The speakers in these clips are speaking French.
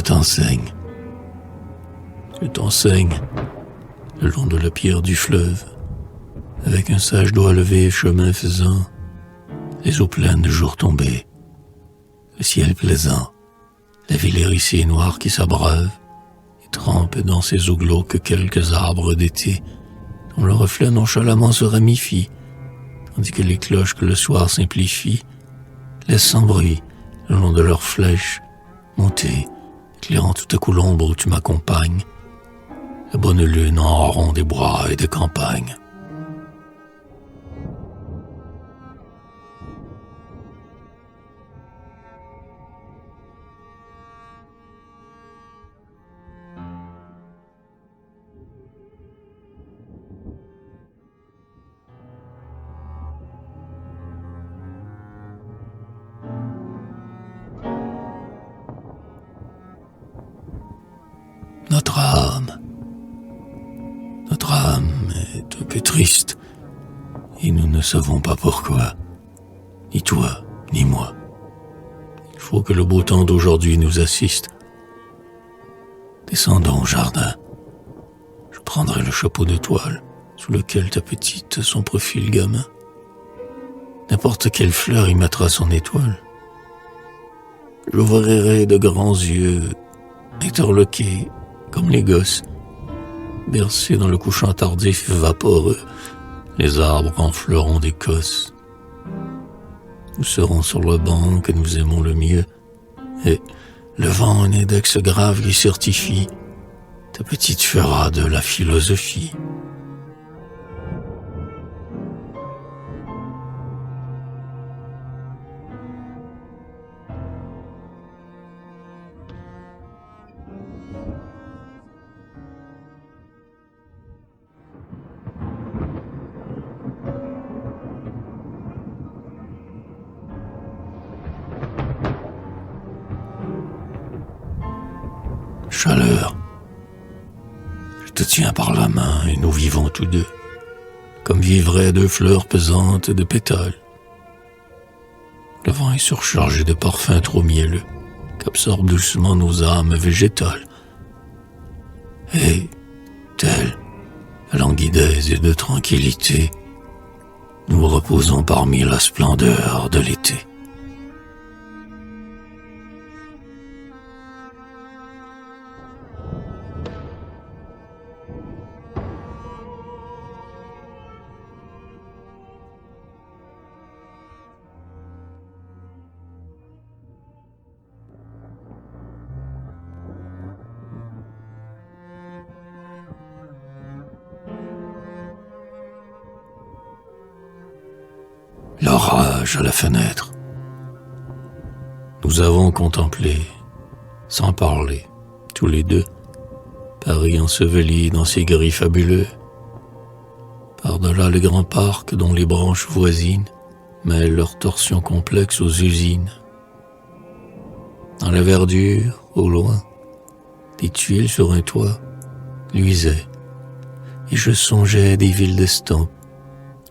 t'enseigne. Je t'enseigne le long de la pierre du fleuve, avec un sage doigt levé, chemin faisant, les eaux pleines de jours tombés, le ciel plaisant, la ville hérissée noire qui s'abreuve et trempe dans ses eaux glauques quelques arbres d'été dont le reflet nonchalamment se ramifie, tandis que les cloches que le soir simplifie laissent sans bruit le long de leurs flèches monter, éclairant tout à coup l'ombre où tu m'accompagnes, la bonne lune en rond des bois et des campagnes. Notre âme est un peu triste, et nous ne savons pas pourquoi, ni toi, ni moi. Il faut que le beau temps d'aujourd'hui nous assiste. Descendons au jardin. Je prendrai le chapeau de toile, sous lequel ta petite son profil gamin. N'importe quelle fleur y mettra son étoile. J'ouvrirai de grands yeux, interloqués, comme les gosses, bercés dans le couchant tardif et vaporeux, les arbres enfleuront d'Écosse. Nous serons sur le banc que nous aimons le mieux, et, levant un index grave qui certifie, ta petite fera de la philosophie. Chaleur. Je te tiens par la main et nous vivons tous deux, comme vivraient deux fleurs pesantes de pétales. Le vent est surchargé de parfums trop mielleux qu'absorbent doucement nos âmes végétales. Et, telle à languidesse et de tranquillité, nous reposons parmi la splendeur de l'été. L'orage à la fenêtre. Nous avons contemplé, sans parler, tous les deux, Paris enseveli dans ses gris fabuleux. Par-delà le grand parc dont les branches voisines mêlent leurs torsions complexes aux usines. Dans la verdure, au loin, des tuiles sur un toit luisaient, et je songeais à des villes d'estampes,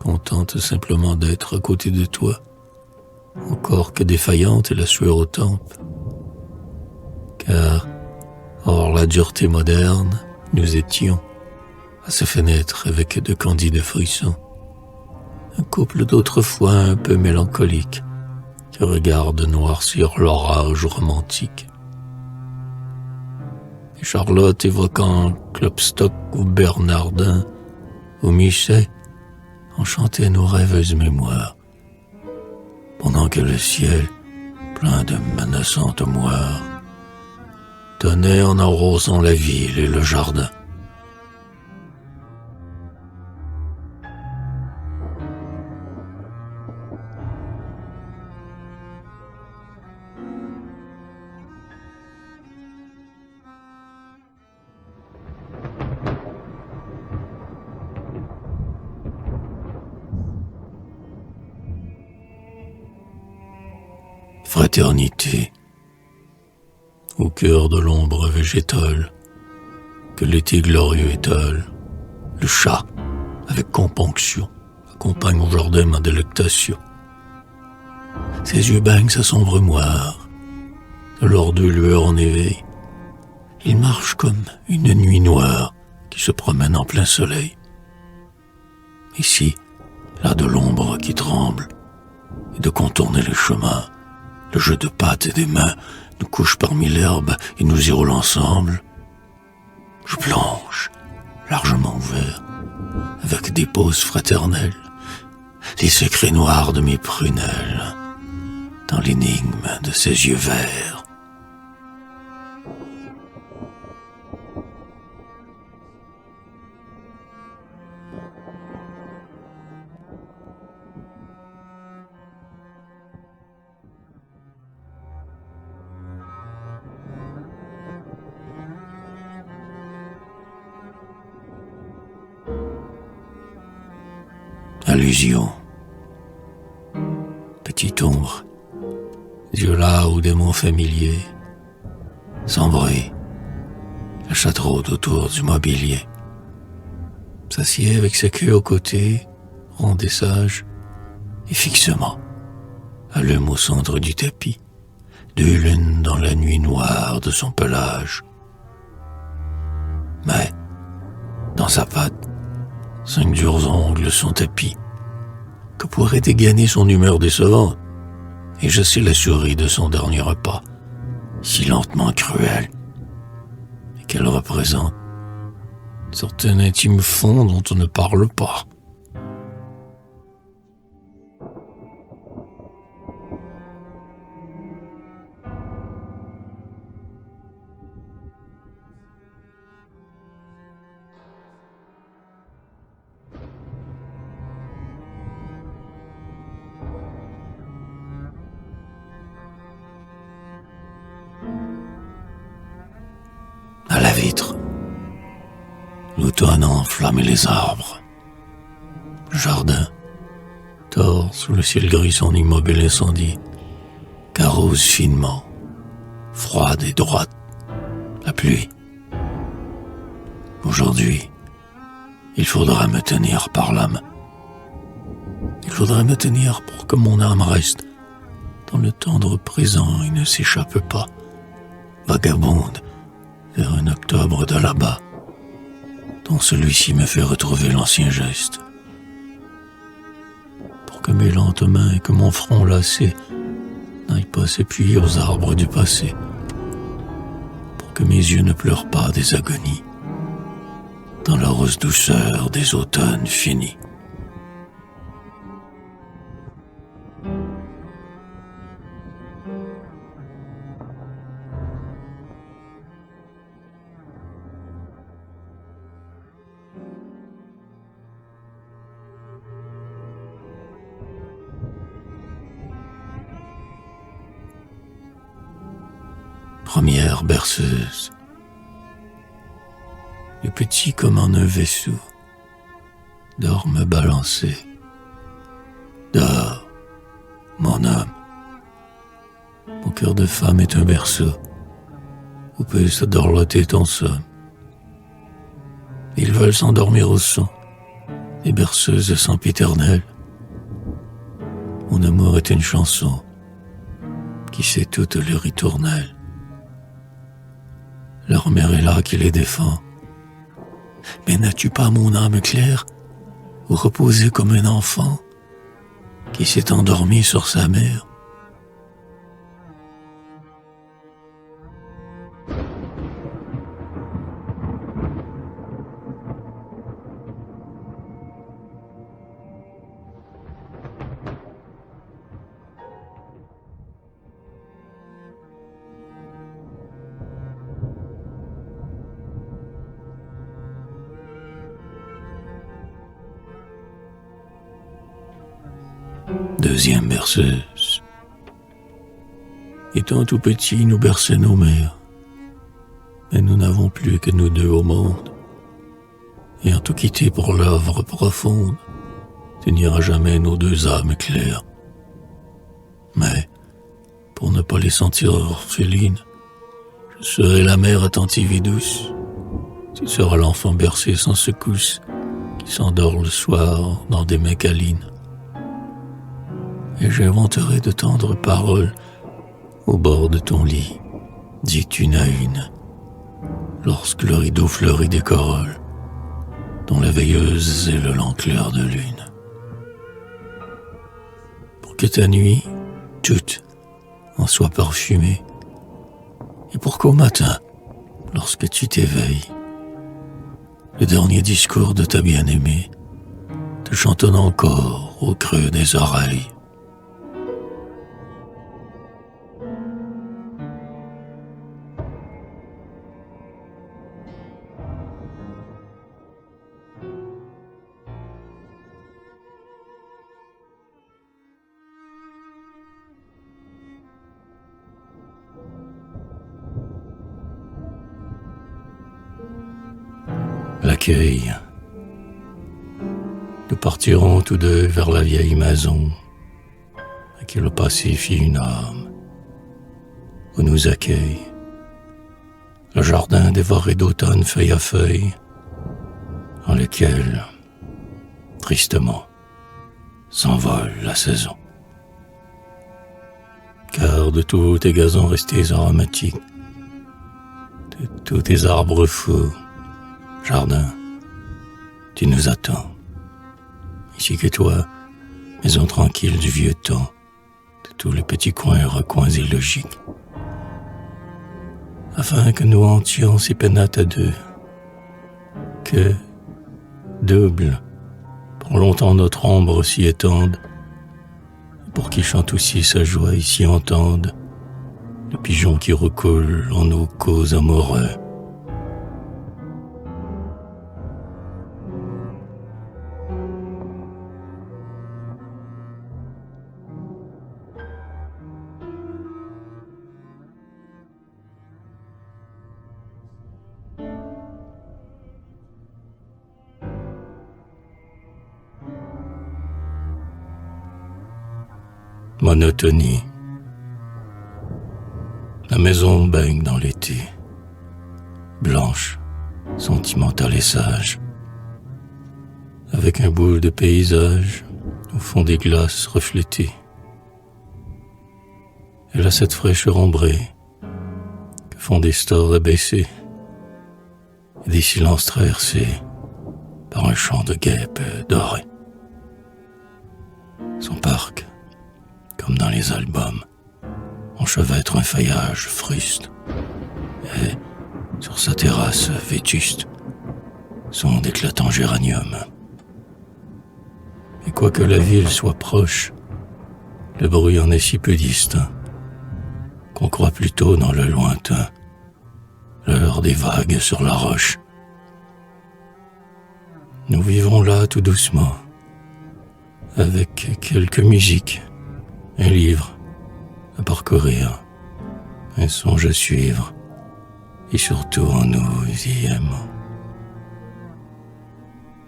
contente simplement d'être à côté de toi, encore que défaillante et la sueur aux tempes. Car, hors la dureté moderne, nous étions, à se fenêtre avec de candides frissons, un couple d'autrefois un peu mélancolique, qui regarde noircir l'orage romantique. Et Charlotte évoquant Klopstock ou Bernardin, ou Musset, enchantait nos rêveuses mémoires, pendant que le ciel, plein de menaçantes moires, donnait en arrosant la ville et le jardin. Fraternité, au cœur de l'ombre végétale que l'été glorieux étale, le chat, avec componction, accompagne au jardin ma délectation. Ses yeux baignent sa sombre moire, de leurs deux lueurs en éveil, Il marche comme une nuit noire qui se promène en plein soleil. Ici, là de l'ombre qui tremble, et de contourner les chemins, le jeu de pattes et des mains nous couche parmi l'herbe et nous y roule ensemble. Je plonge, largement ouvert, avec des pauses fraternelles, les secrets noirs de mes prunelles, dans l'énigme de ses yeux verts. Allusion. Petite ombre, yeux là où des mots familiers, sans bruit, la chatte-rôde autour du mobilier, s'assied avec sa queue aux côtés, ronde et sage, et fixement, allume au centre du tapis, deux lunes dans la nuit noire de son pelage. Mais, dans sa patte, 5 durs ongles sont tapis, que pourrait dégainer son humeur décevante, et je sais la souris de son dernier repas, si lentement cruelle, et qu'elle représente certains intimes fonds dont on ne parle pas. À la vitre, l'automne enflamme les arbres. Le jardin tord sous le ciel gris son immobile incendie, qu'arrose finement, froide et droite, la pluie. Aujourd'hui, il faudra me tenir par la main. Il faudra me tenir pour que mon âme reste dans le tendre présent et ne s'échappe pas, vagabonde, vers un octobre de là-bas, dont celui-ci me fait retrouver l'ancien geste. Pour que mes lentes mains et que mon front lassé n'aillent pas s'appuyer aux arbres du passé, pour que mes yeux ne pleurent pas des agonies, dans la rose douceur des automnes finis. Première berceuse. Le petit comme en un vaisseau dorme balancé. Dors, mon âme. Mon cœur de femme est un berceau où peut se dorloter ton somme. Ils veulent s'endormir au son des berceuses sempiternelles. Mon amour est une chanson qui sait toutes les ritournelles. Leur mère est là qui les défend. Mais n'as-tu pas mon âme claire, ou reposée comme un enfant, qui s'est endormi sur sa mère? Deuxième berceuse. Étant tout petits, nous berçaient nos mères, mais nous n'avons plus que nous deux au monde. Ayant tout quitté pour l'œuvre profonde, tenir à jamais nos deux âmes claires. Mais, pour ne pas les sentir orphelines, je serai la mère attentive et douce. Tu seras l'enfant bercé sans secousse, qui s'endort le soir dans des mains câlines. Et j'inventerai de tendres paroles au bord de ton lit, dites une à une, lorsque le rideau fleurit des corolles, dont la veilleuse est le lent clair de lune. Pour que ta nuit, toute, en soit parfumée, et pour qu'au matin, lorsque tu t'éveilles, le dernier discours de ta bien-aimée te chantonne encore au creux des oreilles. L'accueil. Nous partirons tous deux vers la vieille maison à qui le passé fit une âme, où nous accueille le jardin dévoré d'automne feuille à feuille, dans lequel, tristement, s'envole la saison. Car de tous tes gazons restés aromatiques, de tous tes arbres fous, jardin, tu nous attends. Ici que toi, maison tranquille du vieux temps, de tous les petits coins et recoins illogiques, afin que nous hantions ces pénates à deux, que, double, pour longtemps notre ombre s'y étende, pour qui chante aussi sa joie et s'y entende, le pigeon qui recoule en nos causes amoureux. Monotonie. La maison baigne dans l'été, blanche, sentimentale et sage, avec un bout de paysage au fond des glaces reflétées. Elle a cette fraîcheur ombrée que font des stores abaissés et des silences traversés par un chant de guêpes dorées. Son parc, comme dans les albums, enchevêtre un feuillage fruste, et, sur sa terrasse vétuste, sont d'éclatants géraniums. Et quoique la ville soit proche, le bruit en est si peu distinct, qu'on croit plutôt dans le lointain, l'heure des vagues sur la roche. Nous vivons là tout doucement, avec quelques musiques, un livre à parcourir, un songe à suivre, et surtout en nous y aimons.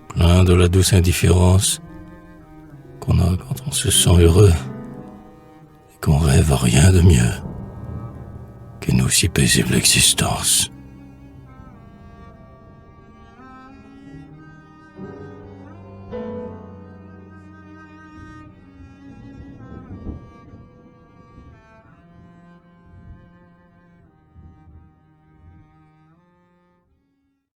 Plein de la douce indifférence qu'on a quand on se sent heureux, et qu'on rêve à rien de mieux que nous si paisible existence.